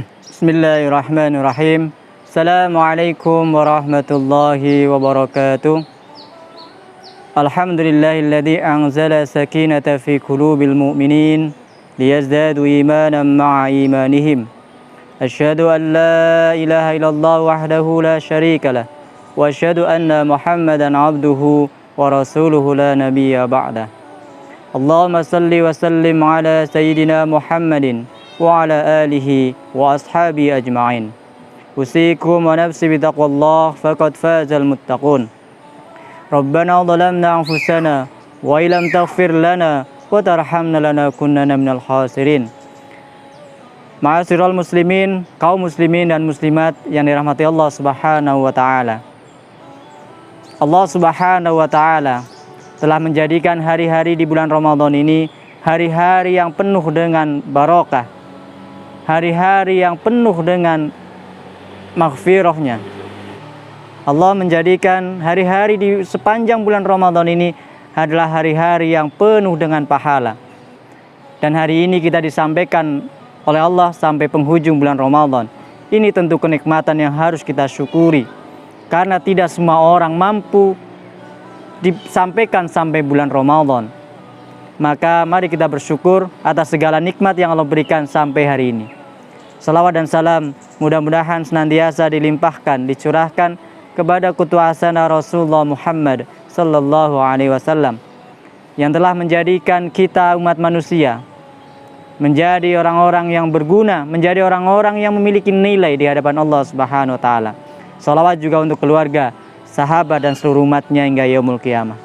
Bismillahirrahmanirrahim. Assalamualaikum warahmatullahi wabarakatuh. Alhamdulillahilladzi anzala sakinata fi qulubil mu'minin liyazdadu imanan ma'a imanihim. Asyhadu an la ilaha illallah wahdahu la syarika lah wa asyhadu anna Muhammadan abduhu wa rasuluhu la nabiyya ba'dah. Allahumma salli wa sallim ala sayyidina Muhammadin wa ala alihi wa ashabi ajma'in. Usikum wa nafsi bitaqwallah faqad fazal muttaqun. Rabbana zalamna anfusana wa illam taghfir lana wa tarhamna lanakunanna minal khasirin. Ma'asyiral muslimin, kaum muslimin dan muslimat yang dirahmati Allah Subhanahu wa taala. Allah Subhanahu wa taala telah menjadikan hari-hari di bulan Ramadan ini hari-hari yang penuh dengan barokah, hari-hari yang penuh dengan maghfirahnya. Allah menjadikan hari-hari di sepanjang bulan Ramadan ini adalah hari-hari yang penuh dengan pahala. Dan hari ini kita disampaikan oleh Allah sampai penghujung bulan Ramadan. Ini tentu kenikmatan yang harus kita syukuri. Karena tidak semua orang mampu disampaikan sampai bulan Ramadan. Maka mari kita bersyukur atas segala nikmat yang Allah berikan sampai hari ini. Salawat dan salam mudah-mudahan senantiasa dilimpahkan, dicurahkan kepada kutuasana Rasulullah Muhammad sallallahu alaihi wasallam yang telah menjadikan kita umat manusia menjadi orang-orang yang berguna, menjadi orang-orang yang memiliki nilai di hadapan Allah Subhanahu wa taala. Salawat juga untuk keluarga, sahabat dan seluruh umatnya hingga yaumul qiyamah.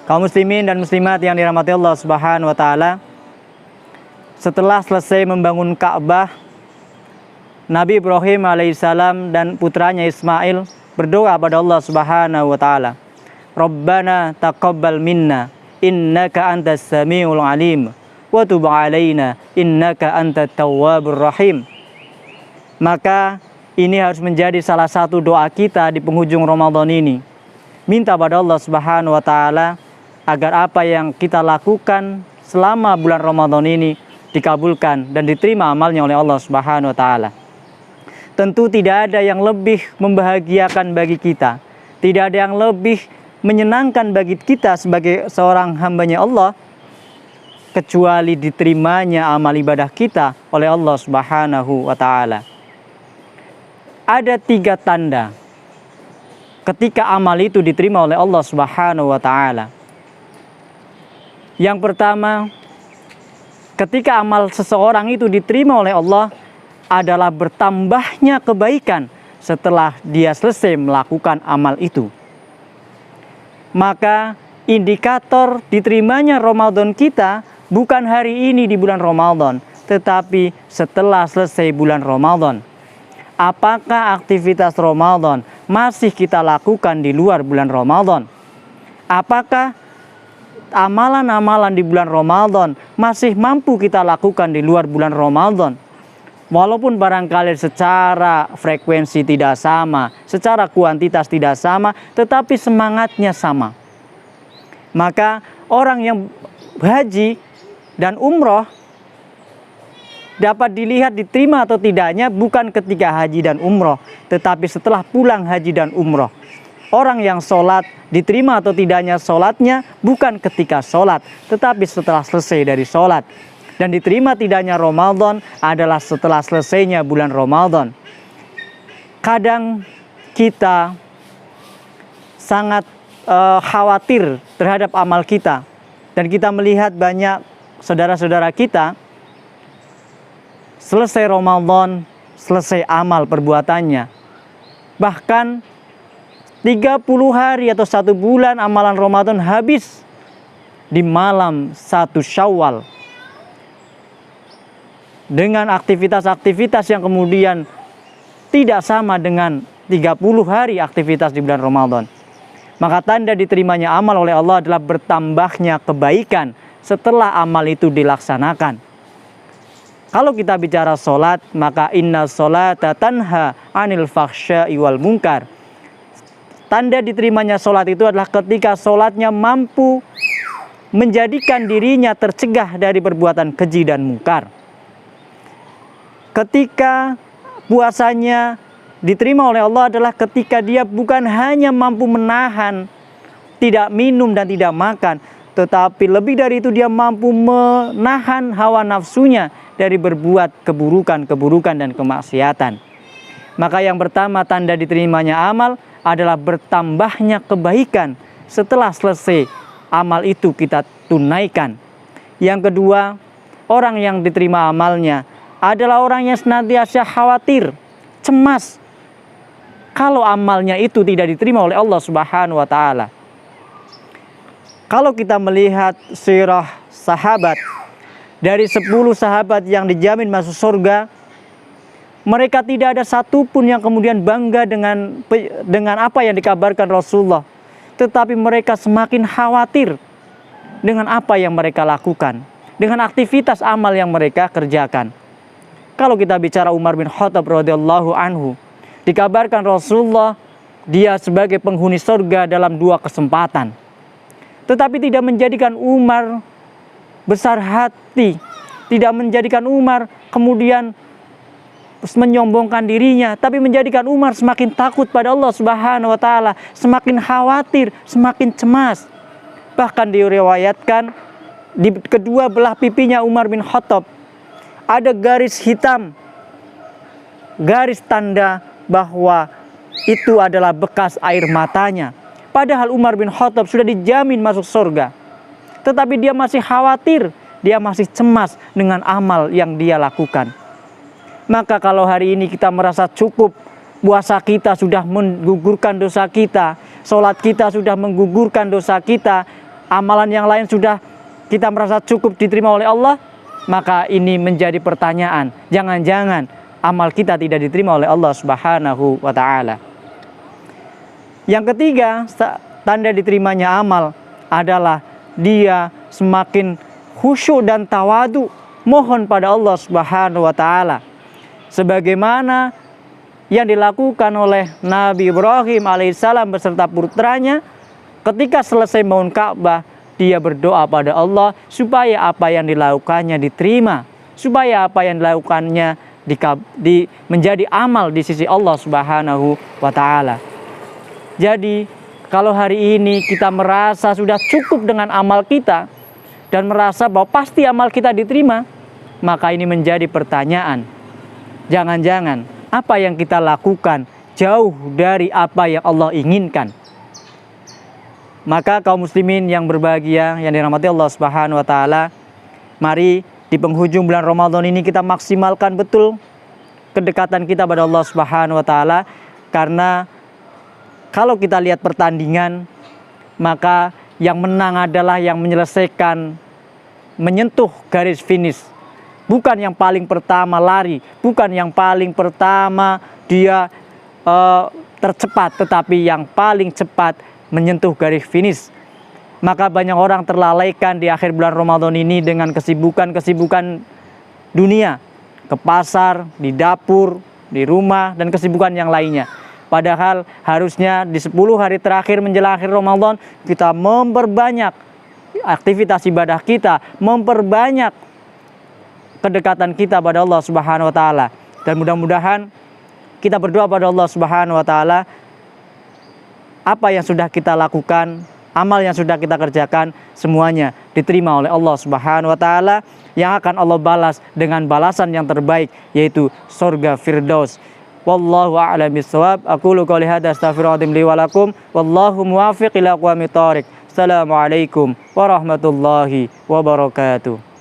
Kaum muslimin dan muslimat yang dirahmati Allah Subhanahu wa taala, setelah selesai membangun Ka'bah, Nabi Ibrahim alaihissalam dan putranya Ismail berdoa pada Allah Subhanahu wa taala. Rabbana taqabbal minna innaka antas samiul alim wa tub alaina innaka antat tawwabur rahim. Maka ini harus menjadi salah satu doa kita di penghujung Ramadan ini. Minta pada Allah Subhanahu wa taala agar apa yang kita lakukan selama bulan Ramadan ini dikabulkan dan diterima amalnya oleh Allah Subhanahu wa taala. Tentu tidak ada yang lebih membahagiakan bagi kita, tidak ada yang lebih menyenangkan bagi kita sebagai seorang hambanya Allah kecuali diterimanya amal ibadah kita oleh Allah Subhanahu wa taala. Ada 3 tanda ketika amal itu diterima oleh Allah Subhanahu wa taala. Yang pertama, ketika amal seseorang itu diterima oleh Allah adalah bertambahnya kebaikan setelah dia selesai melakukan amal itu. Maka indikator diterimanya Ramadan kita bukan hari ini di bulan Ramadan, tetapi setelah selesai bulan Ramadan. Apakah aktivitas Ramadan masih kita lakukan di luar bulan Ramadan? Apakah amalan-amalan di bulan Ramadan masih mampu kita lakukan di luar bulan Ramadan? Walaupun barangkali secara frekuensi tidak sama, secara kuantitas tidak sama, tetapi semangatnya sama. Maka orang yang haji dan umroh dapat dilihat diterima atau tidaknya bukan ketika haji dan umroh, tetapi setelah pulang haji dan umroh. Orang yang sholat diterima atau tidaknya sholatnya bukan ketika sholat, tetapi setelah selesai dari sholat. Dan diterima tidaknya Ramadan adalah setelah selesainya bulan Ramadan. Kadang kita sangat khawatir terhadap amal kita. Dan kita melihat banyak saudara-saudara kita selesai Ramadan, selesai amal perbuatannya. Bahkan 30 hari atau 1 bulan amalan Ramadan habis di malam 1 Syawal. Dengan aktivitas-aktivitas yang kemudian tidak sama dengan 30 hari aktivitas di bulan Ramadan. Maka tanda diterimanya amal oleh Allah adalah bertambahnya kebaikan setelah amal itu dilaksanakan. Kalau kita bicara sholat, maka inna sholata tanha anil fakhsya'i wal munkar. Tanda diterimanya sholat itu adalah ketika sholatnya mampu menjadikan dirinya tercegah dari perbuatan keji dan mungkar. ketika puasanya diterima oleh Allah adalah ketika dia bukan hanya mampu menahan tidak minum dan tidak makan, tetapi lebih dari itu dia mampu menahan hawa nafsunya dari berbuat keburukan dan kemaksiatan. Maka yang pertama tanda diterimanya amal adalah bertambahnya kebaikan setelah selesai amal itu kita tunaikan. Yang kedua, orang yang diterima amalnya adalah orang yang senantiasa khawatir, cemas kalau amalnya itu tidak diterima oleh Allah Subhanahu wa taala. Kalau kita melihat sirah sahabat, dari 10 sahabat yang dijamin masuk surga, mereka tidak ada satupun yang kemudian bangga dengan apa yang dikabarkan Rasulullah, tetapi mereka semakin khawatir dengan apa yang mereka lakukan, dengan aktivitas amal yang mereka kerjakan. Kalau kita bicara Umar bin Khattab radhiyallahu anhu, dikabarkan Rasulullah dia sebagai penghuni surga dalam 2 kesempatan. Tetapi tidak menjadikan Umar besar hati, tidak menjadikan Umar kemudian menyombongkan dirinya, tapi menjadikan Umar semakin takut pada Allah Subhanahu wa taala, semakin khawatir, semakin cemas. Bahkan diriwayatkan di kedua belah pipinya Umar bin Khattab ada garis hitam, garis tanda bahwa itu adalah bekas air matanya. Padahal Umar bin Khattab sudah dijamin masuk surga, tetapi dia masih khawatir, dia masih cemas dengan amal yang dia lakukan. Maka kalau hari ini kita merasa cukup, puasa kita sudah menggugurkan dosa kita, sholat kita sudah menggugurkan dosa kita, amalan yang lain sudah kita merasa cukup diterima oleh Allah, maka ini menjadi pertanyaan, jangan-jangan amal kita tidak diterima oleh Allah Subhanahu wa taala. Yang ketiga, tanda diterimanya amal adalah dia semakin khusyuk dan tawadu, mohon pada Allah Subhanahu wa taala. Sebagaimana yang dilakukan oleh Nabi Ibrahim alaihissalam beserta putranya ketika selesai membangun Ka'bah, dia berdoa pada Allah supaya apa yang dilakukannya diterima, supaya apa yang dilakukannya menjadi amal di sisi Allah Subhanahu wa taala. Jadi kalau hari ini kita merasa sudah cukup dengan amal kita dan merasa bahwa pasti amal kita diterima, maka ini menjadi pertanyaan. Jangan-jangan apa yang kita lakukan jauh dari apa yang Allah inginkan. Maka kaum muslimin yang berbahagia, yang dirahmati Allah Subhanahu wa taala, mari di penghujung bulan Ramadan ini kita maksimalkan betul kedekatan kita pada Allah Subhanahu wa taala, karena kalau kita lihat pertandingan, maka yang menang adalah yang menyelesaikan, menyentuh garis finish. Bukan yang paling pertama lari, bukan yang paling pertama dia tercepat, tetapi yang paling cepat menyentuh garis finish. Maka banyak orang terlalaikan di akhir bulan Ramadan ini dengan kesibukan dunia, ke pasar, di dapur, di rumah, dan kesibukan yang lainnya. Padahal harusnya di 10 hari terakhir menjelang akhir Ramadan kita memperbanyak aktivitas ibadah kita, memperbanyak kedekatan kita pada Allah Subhanahu wa taala. Dan mudah-mudahan kita berdoa pada Allah Subhanahu wa taala, apa yang sudah kita lakukan, amal yang sudah kita kerjakan, semuanya diterima oleh Allah Subhanahu wa taala, yang akan Allah balas dengan balasan yang terbaik, yaitu surga Firdaus. Wallahu a'lam bishawab. Aqulu qouli hadza astaghfirullahaladzim li wa lakum. Wallahu muwaffiq ila aqwamit thoriq. Assalamualaikum warahmatullahi wabarakatuh.